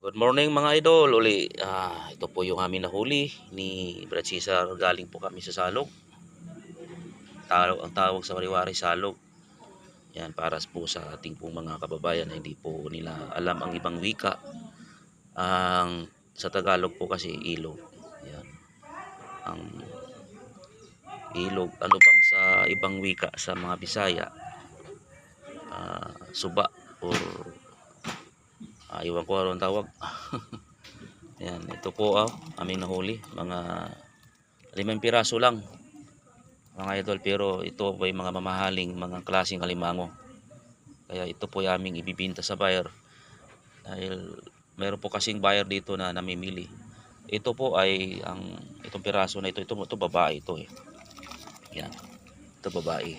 Good morning mga idol, uli. Ito po yung aming nahuli ni Brad Cesar. Galing po kami sa Salog. Ang tawag sa Wari-Wari Salog. Yan, para po sa ating po mga kababayan na hindi po nila alam ang ibang wika. Sa Tagalog po kasi ilog. Yan. Ang ilog, ano bang sa ibang wika sa mga Bisaya? Suba or iwan ko ano ang tawag. Yan, ito po aming nahuli, mga 5 piraso lang mga idol, pero ito po ay mga mamahaling mga klaseng alimango, kaya ito po ay aming ibibinta sa buyer dahil meron po kasing buyer dito na namimili. Ito po ay itong piraso na ito babae ito eh. Yan, ito babae.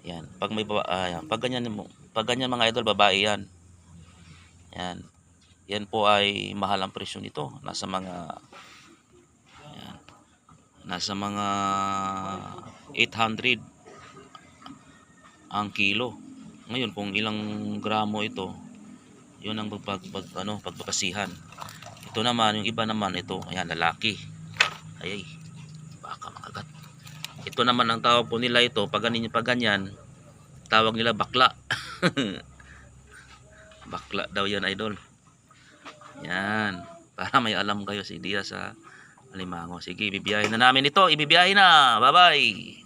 Yan, pag may pag ganyan mga idol, babae yan. Yan po ay mahal ang presyo nito. Nasa mga 800 ang kilo. Ngayon kung ilang gramo ito, yun ang pagbabasihan. Ito naman, yung iba naman ito, ayan, lalaki. Ay, baka makagat. Ito naman ang tawag po nila ito, pag ganyan, tawag nila bakla. Bakla daw yan idol. Yan, para may alam kayo sa idea sa alimango. Sige, ibibiyahin na namin ito. Ibibiyahin na. Bye-bye.